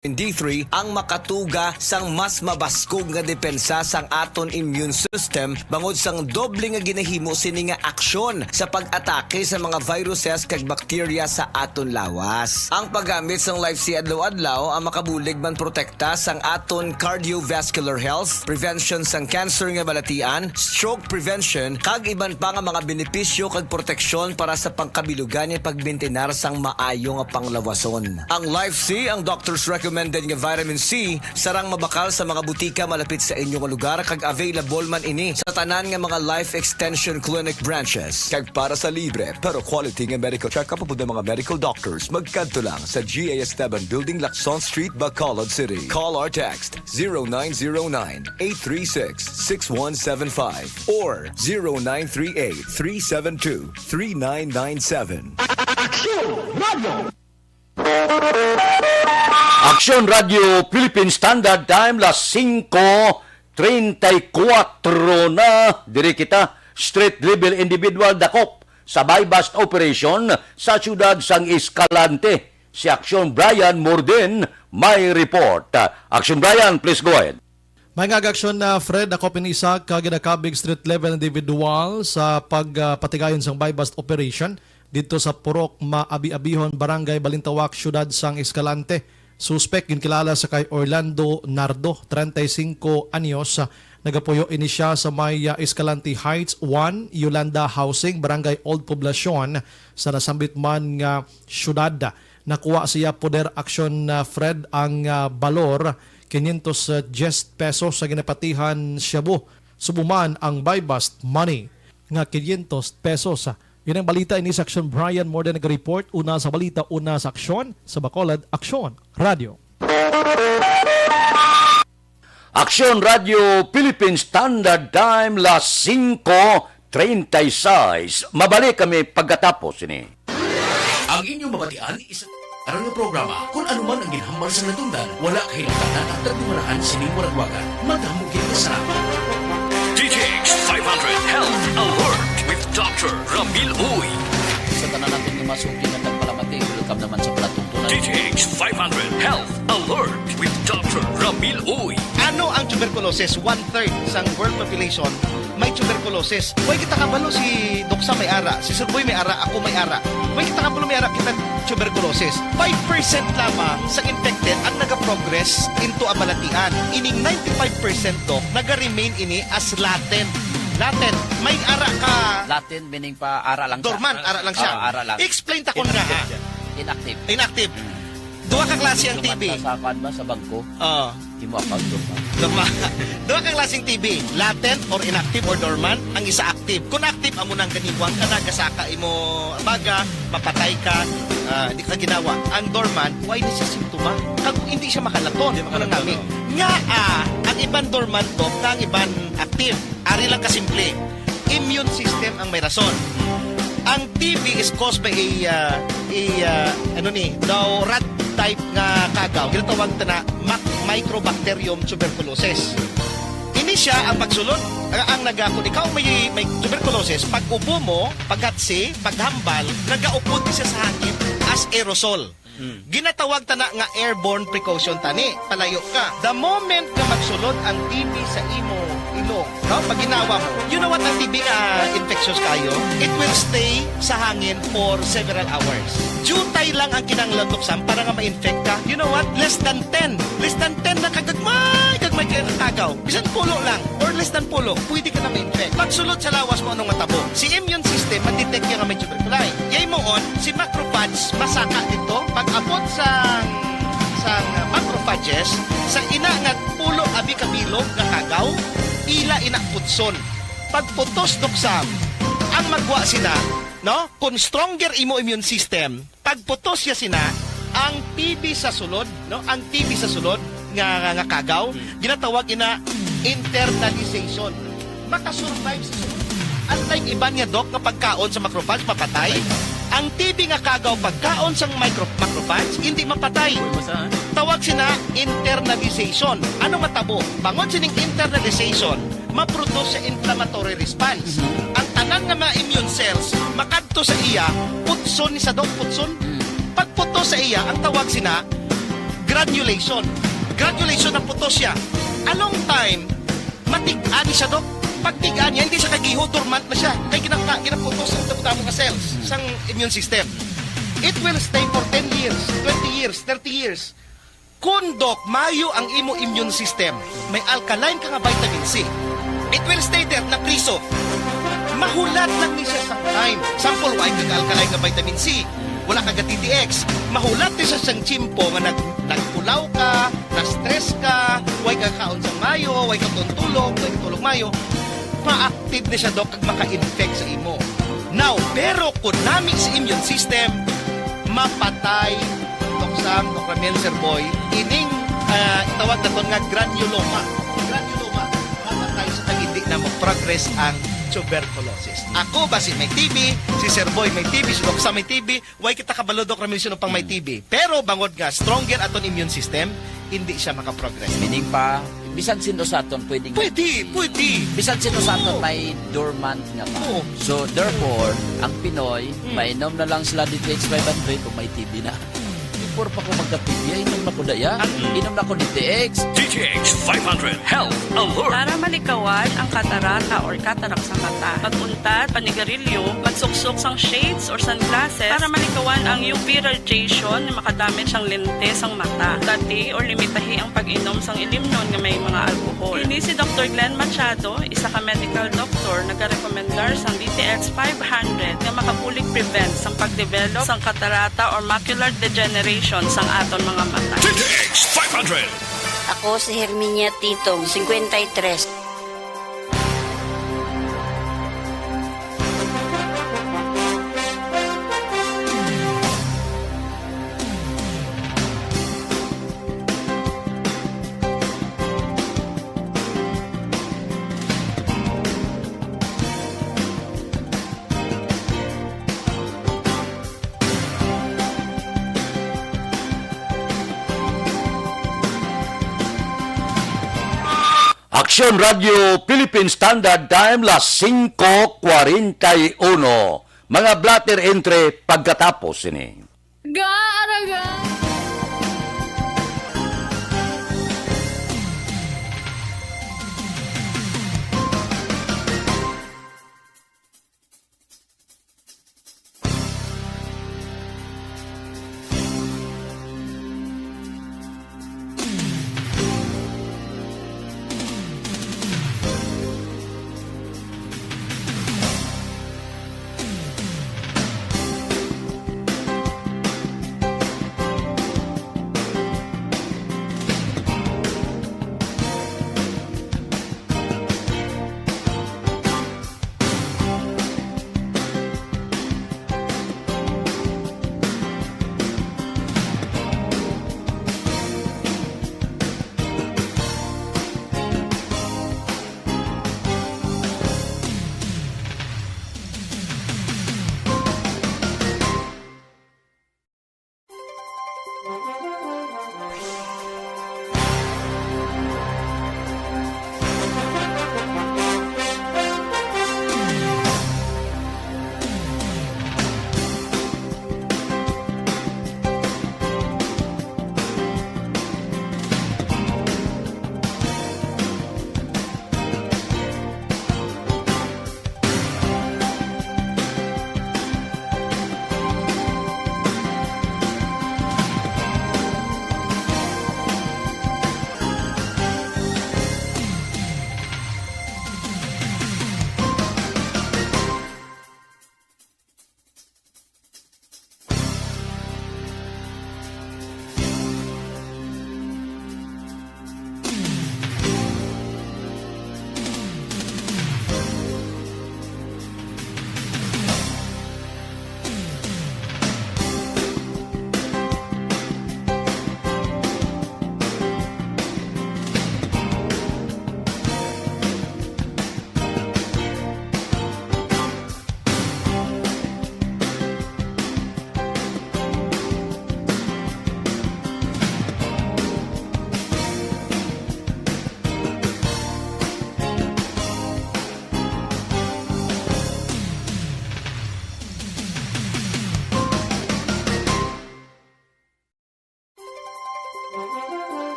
D3 ang makatuga sang mas mabaskog nga depensa sang aton immune system bangod sang doble nga ginahimo sini nga aksyon sa pag-atake sa mga viruses kag bakterya sa aton lawas. Ang paggamit sang Life C adlaw-adlaw ang makabulig man protekta sang aton cardiovascular health, prevention sang cancer nga balatian, stroke prevention kag iban pa nga mga benepisyo kag proteksyon para sa pangkabilugan nga pagbintinar sang maayo nga panglawason. Ang Life C ang doctor's recommended nga vitamin C sarang mabakal sa mga butika malapit sa inyong lugar kag available man ini sa tanan nga mga Life Extension Clinic branches. Kag para sa libre pero quality nga medical check-up po mga medical doctors magkadto lang sa GA Esteban Building, Lacson Street, Bacolod City. Call or text 0909-836-6175 or 0938-372-3997. Aksyon Radio Philippine Standard Time las 5:34 na diri kita street level individual dakop sa buy-bust operation sa siyudad sang Escalante. Si Aksyon Brian Morden may report. Aksyon Brian, please go ahead. May ngag-aksyon na Fred ako pinisag kaginakabig street level individual sa pagpatigayon sang buy-bust operation dito sa Purok Maabi-Abihon, Barangay Balintawak, siyudad sang Escalante. Suspect ginkilala sa kay Orlando Nardo, 35 anyos, nagapuyo ini siya sa may Escalante Heights 1, Yolanda Housing, Barangay Old Poblacion sa nasambit man nga syudad. Nakuha siya poder aksyon Fred ang balor 510 pesos sa ginapatihan Shabu. Subuman ang buy-bust money nga 500 pesos. Yan ang balita ini sa Aksyon Brian Morden nag-report. Una sa balita, una sa aksyon. Sa Bacolod, Aksyon Radio. Aksyon Radio Philippine Standard Time las 5:36. Mabalik kami pagkatapos ini. Ang inyong mabatian isang arang nga programa kung ano man ang ginhambal sa natundan, wala kailangan at tagdumarahan sining waragwagan. Magdamugin na sa DTH 500 Health Alert with Dr. Ramil Uy. Sa tanan natin yung masukin at nagpalamati, welcome naman sa palatuntunan. DTH 500 Health Alert with Dr. Ramil Uy. Ano ang tuberculosis? 1/3 sa world population may tuberculosis. Huwag kita kabalo si Doksa may ara, si Sir Boy may ara, ako may ara. Huwag kita kabalo may ara, kita tuberculosis. 5% lamang sa infected ang naga-progress into abalatian. Ining 95% dok, naga-remain ini as latent. Latent. May ara ka. Latin meaning pa ara lang siya. Dormant, ara lang siya. Ara lang. Explain ta ko nga ha. Inactive. Inactive. Duha ka klase ang TB. Sa kan ba sa bangko? Di mo account dormant. Duha ka klaseng TB, latent or inactive or dormant, ang isa active. Kung active, amo nang ganiwang ka na, gasaka imo baga, mapatay ka, di ka ginawa. Ang dormant, why na siya simptoma? Kag hindi siya makalaton, ang namin. Nga ang iban dormant to, ang iban active. Ari lang kasimple. Immune system ang may rason. Ang TB is caused by rat type nga kagaw. Ginatawag na Microbacterium tuberculosis. Ini siya ang pagsulod. Ang kung ikaw may tuberculosis, pag ubo mo, paghatsi, paghambal, nagaupod siya sa hangin as aerosol. Ginatawag ta na nga airborne precaution tani. Palayo ka. The moment na magsulod ang TB sa imo ilong, no? Pag ginawa mo, you know what ang TB nga infectious kayo? It will stay sa hangin for several hours. Jutay lang ang kinanglan tuksan para nga ma-infect ka. You know what? Less than 10 na kagagmay kagaw. Bisan pulo lang or less than pulo, pwede ka na ma-infect. Pagsulod sa lawas mo anong matabo, si immune system ma-detect yung may tuberculosis. Yay mo on, si macrophage masaka dito. Pag-abot sa macrophages, sa ina nga pulo abi kabilog nga kagaw, ila ina putson. Pagputos doksam, ang magwa sina, no? Kung stronger imo immune system, pagputos ya sina, ang TB sa sulod, no? Ang TB sa sulod nga kagaw, ginatawag ina internalization. Makasurvive sa sulod. Unlike iban nga dok nga pagkaon sa macrophage mapatay, ang TB nga kagaw pagkaon sa macrophage hindi mapatay. Tawag sina internalization. Ano matabo? Bangon sining internalization, maproduce sa inflammatory response. Ang tanan nga mga immune cells makadto sa iya, putson ni sa dok putson. Pagputo sa iya, ang tawag sina granulation. Granulation na puto siya. Along time, matig-ani siya, Dok. Pag tig-ani niya, hindi siya kagiho, dormant na siya. Kaya ginaputos ang damo-damo ka cells sa immune system. It will stay for 10 years, 20 years, 30 years. Kung, Dok, mayo ang imo immune system, may alkaline ka nga vitamin C. It will stay there na priso. Mahulat lang ni siya sa time. Sample, why kag-alkaline nga vitamin C? Wala kag TTX. Mahulat ni siya siyang chimpo nga nagpulaw ka, na-stress ka, why kakaon sa mayo, why katuntulog, why katulog mayo. Ma-active ni siya, Dok, kag maka-infect sa imo. Now, pero kung nami sa immune system, mapatay, Dok Sam, Dok Ramil, Sir Boy, ining itawag na to nga granuloma. Granuloma, mapatay sa kag hindi na mag-progress ang tuberculosis. Ako ba si may TB, si Sir Boy may TB, si Dok Sam may TB, why kita kabalo, Dok Ramil, sino pang may TB. Pero bangod nga, stronger aton immune system, hindi siya makaprogress. Meaning pa, bisan sino sa aton pwedeng... Pwede. Bisan sino sa aton may dormant nga pa. Oo. So, therefore, ang Pinoy, mainom na lang sila DTX 500 kung may TB na. Before pa ko magka-TB, inom na ko daya. Inom na ko DTX. DTX 500 Health Alert. Para malikawan ang katarata or katarak sa mata. Pag-untat, panigarilyo, magsuksok sang shades or sunglasses para malikawan ang UV radiation na makadamage ang lentes ang mata. Dati or limitahi ang pag-inom sang ilimnon nga may mga alcohol. Ini si Dr. Glenn Machado, isa ka medical doctor, nagarekomendar sang DTX 500 nga makabulig prevent sang pagdevelop sang katarata or macular degeneration sang aton mga mata. DTX 500. Ako si Herminia Titong, 53. Aksyon Radio Philippine Standard Time, las 5:41. Mga blatter entry pagkatapos ini. Gaaraga!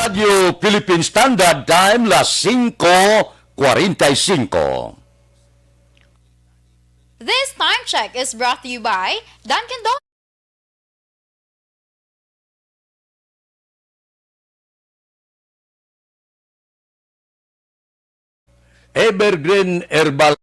Radio Philippine Standard Time, las 5:45. This time check is brought to you by Dunkin' Donuts. Evergreen Herbal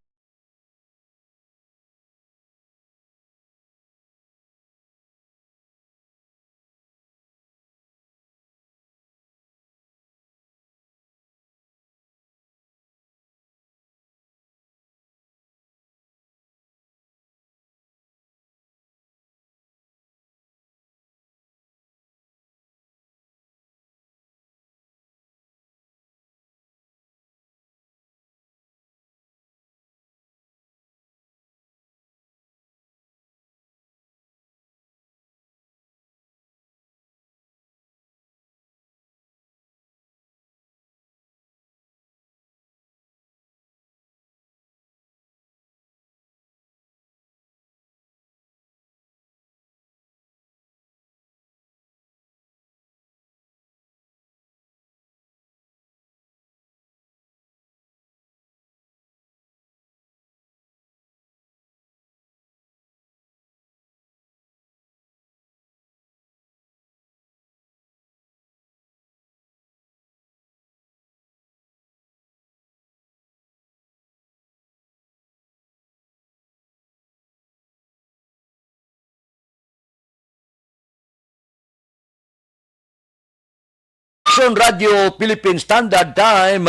Aksyon Radio Philippine Standard Time,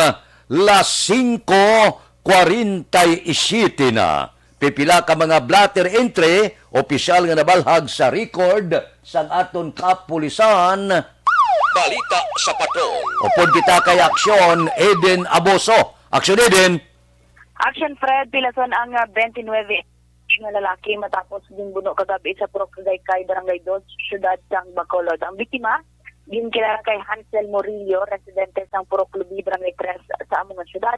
las 5:47 na. Pipila ka mga blatter entry, opisyal nga nabalhag sa record sa aton kapulisan. Balita sa patrol. Upod kita kay Aksyon, Eden Aboso. Aksyon Eden. Action Fred, pilason ang 29 na lalaki matapos ginbuno kagabi sa Purok Kay Barangay 2, siyudad sang Bacolod. Ang biktima, ginkilala kay Hansel Morillo, residente sang Purok Lubi, Barangay 3 sa among siyudad.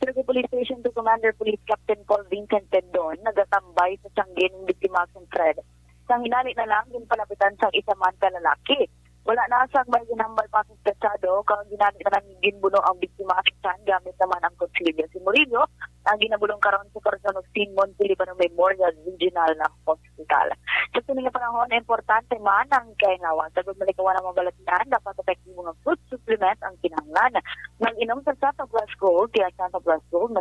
Sa Police Station to Commander Police Captain Paul Vincent Tendon, nagatambay sa sanggin ng biktima Action Fred. Sang hinali na lang, ginpalapitan sang isa man ka lalaki. Wala na sang may ginambal pa sa pesado, kung ginamit na lang ginbuno ang biktima sa gamit naman ang kutsilyo. Si Murillo, ang ginabulong karon sa Corazon of Sinmon, Pilipinas Memorial Regional na Hospital. Sa tuning panahon, importante man ang kaingawan. Sagod malikawan ang mga balatinan, dapat epektibo ng food supplement ang kinahanglan. Mag-inom sa Santa Plus Gold, kaya Santa Plus Gold,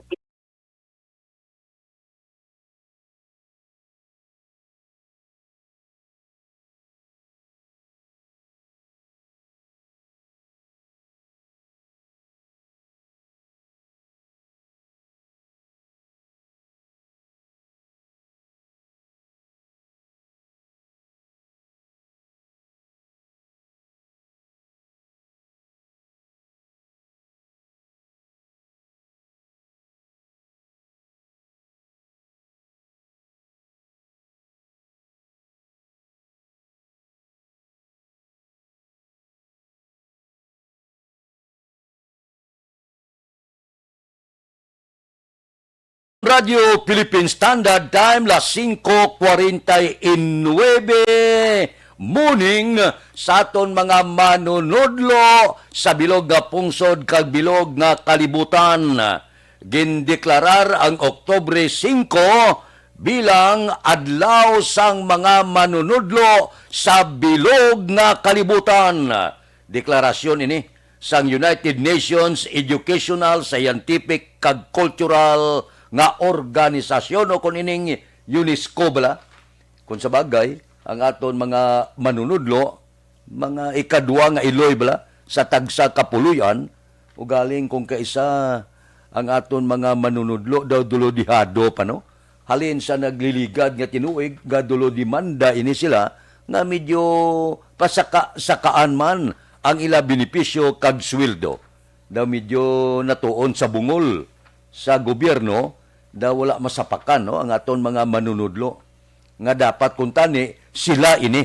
Radio Philippine Standard Time, las 5:49 morning sa aton mga manunodlo sa bilog nga pungsod kag bilog nga kalibutan. Gindeklarar ang Oktubre 5 bilang adlaw sang mga manunodlo sa bilog nga kalibutan. Deklarasyon ini sang United Nations Educational, Scientific kag Cultural nga organisasyon o kung ining UNESCO bala. Kung sa bagay, ang aton mga manunudlo, mga ikadwa nga iloy bala, sa tagsa kapuluyan, o galing kung kaisa ang aton mga manunudlo, daw dulo dihado pa, no? Halin sa nagliligad nga tinuig, gadulo dimanda ini sila, nga medyo pasakaan man ang ila benepisyo kag sweldo. Daw medyo natuon sa bungol sa gobyerno, daw wala masapakan no ang aton mga manunudlo nga dapat kuntani sila ini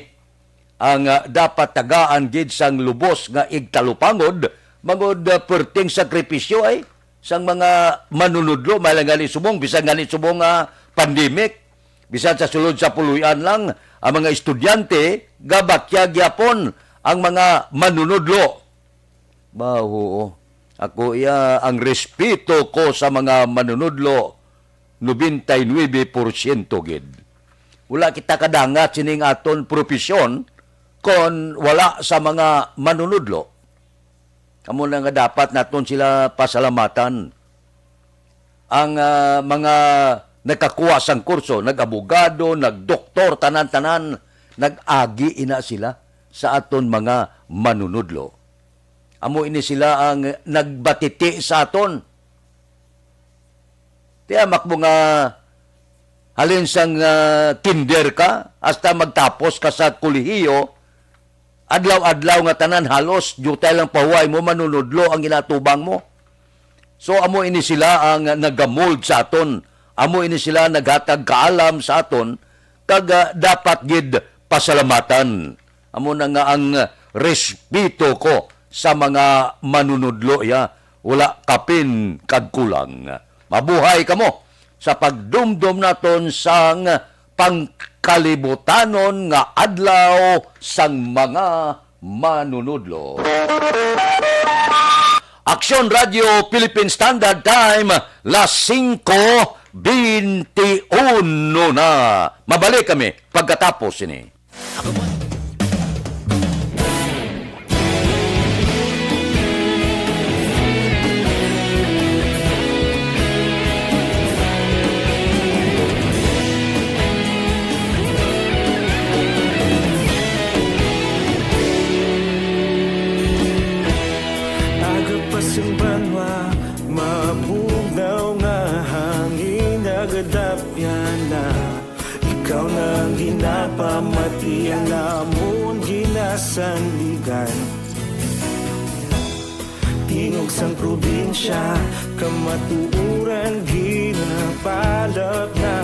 ang dapat tagaan gid sang lubos nga igtalupangod mangod perting sakripisyo ay sang mga manunudlo malangali subong bisan gali subong pandemic bisan sa sulod sa puluyan lang ang mga estudyante gabakya gyapon ang mga manunudlo Baho. Ako ang respeto ko sa mga manunudlo 99% gid. Wala kita kadangat sining aton profesyon kon wala sa mga manunudlo. Amo na nga dapat naton sila pasalamatan. Ang mga nagkakuha sang kurso, nag-abogado, nagdoktor, tanan-tanan, nag-agi ina sila sa aton mga manunudlo. Amo ini sila ang nagbatiti sa aton. Tiyamak mo nga halin sang kinder ka hasta magtapos ka sa kolehiyo, adlaw-adlaw nga tanan halos jutay lang pahuway mo manunudlo ang ginatubang mo. So amo ini sila ang nagamold sa aton. Amo ini sila naghatag kaalam sa aton kag dapat gid pasalamatan. Amo na nga ang respeto ko sa mga manunudlo ya. Wala kapin kag kulang. Mabuhay kamo sa pagdumdum naton sang pangkalibutanon nga adlaw sang mga manunudlo. Aksyon Radio Philippine Standard Time, las 5:21 na. Mabalik kami pagkatapos ini. Agapasang banwa, mabugnaw nga hangin nagadapyan na. Ikaw na ang ginapamatian namon ginasandigan. Tingog sang probinsya, kamatuuran ginapalap na.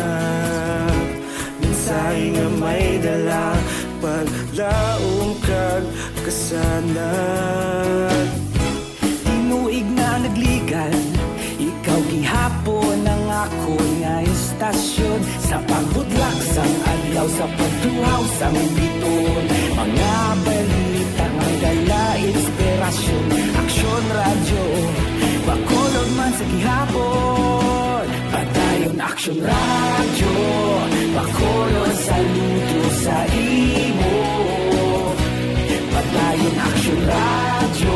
Minsay nga may dala, paglaong kag kasanag. Tinuig na nagligan, ikaw gihapon ang ako nga istasyon. Sa pagbudlak sang adlaw, sa pagtuhaw sang biton. Mga balita nga dala inspirasyon. Aksyon radyo, bakolod man sa gihapon. Padayon aksyon radyo, bakolod saludo sa imo. Padayon aksyon radyo,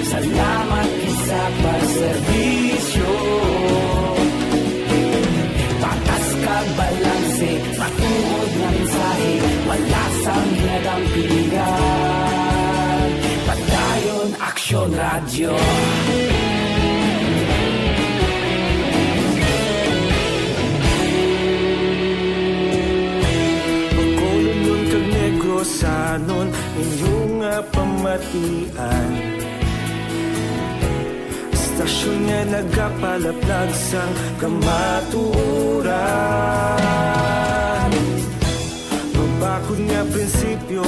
salamat sa pagserbisyo. Patas kag balanse, matuod nga mensahe, wala sang ginadampingan. Padayon Aksyon Radio. Pagkolon nun kag negro sanon, inyong nga pamatian. Stasyon nga nagapalaplag sang kamatuuran. Mabakod nga prinsipyo,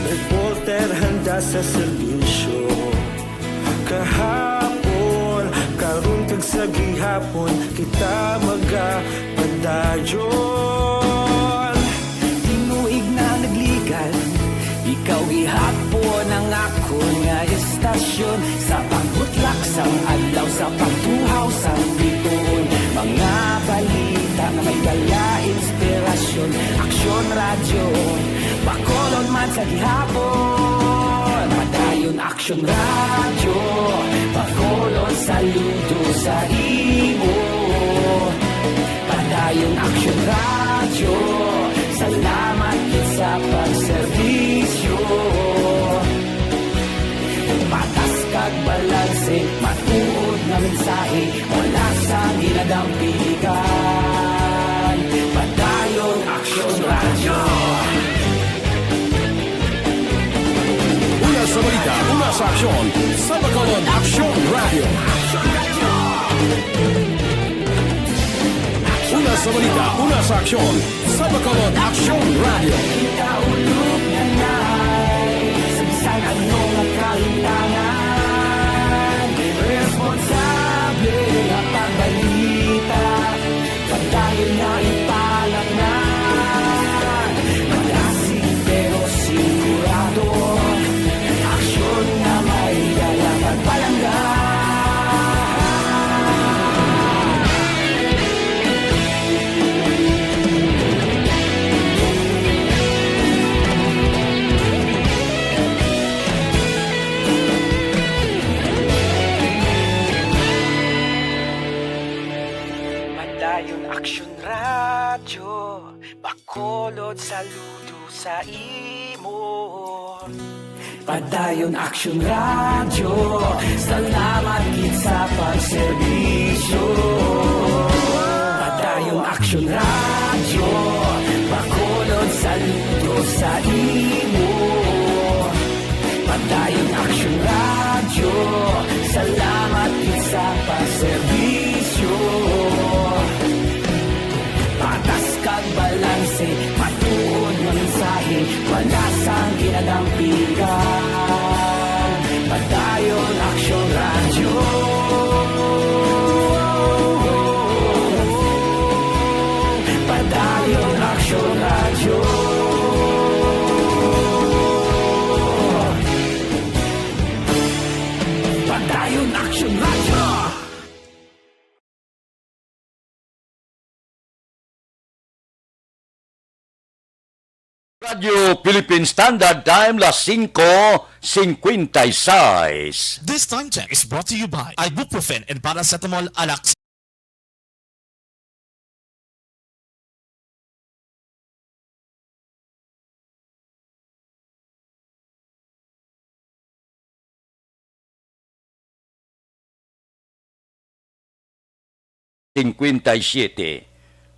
reporter handa sa serbisyo. Kahapon, karon kag sa gihapon, kita magapadayon. Tinuig na nagligan, ikaw gihapon ang ako nga istasyon. Sa pagbutlak sang adlaw, sa pagtuhaw sang biton. Mga balita na may dala inspirasyon. Aksyon radyo, bakolon man sa gihapon. Padayon Aksyon radyo, bakolon saludo sa imo. Padayon Aksyon radyo, salamat sa pagserbisyo. Patas kag balanse, matuod na mensahe, wala sa ginadampigan. Padayon Aksyon Radio. Una sa balita, una sa aksyon, sa Bacolod Aksyon Radio. Una sa balita, una sa aksyon, sa Bacolod Aksyon Radio. Ikaulog na na'y sabisan anong nakalintangan. Responsable na pagbalita, pagdayon na ipalang na. Malasig pero sigurado, aksyon na may Bakolod saludo sa imo. Padayon Aksyon Radio, salamat gid sa pagserbisyo. Padayon Aksyon Radio, bakolod saludo sa imo. Padayon Aksyon Radio, salamat gid sa pagserbisyo. Patas kag balanse, matuod nga mensahe, wala sang ginadampigan. Padayon Aksyon Radio. Padayon Aksyon Radio. Padayon Aksyon Radio. Radio Philippine Standard Time, las 5:56. This time check is brought to you by ibuprofen and paracetamol Alax.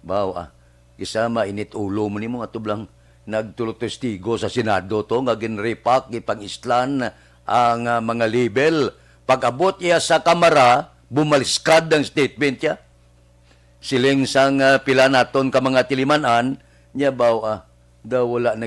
Bawa, isama init ulo mo ni mga tublang nagtulotestigo sa Senado to nga ginrepak ipang islan ang mga label. Pag-abot niya sa kamara, bumaliskad ang statement niya. Siling sang pila naton ka mga tilimanan, niya bawa, daw wala na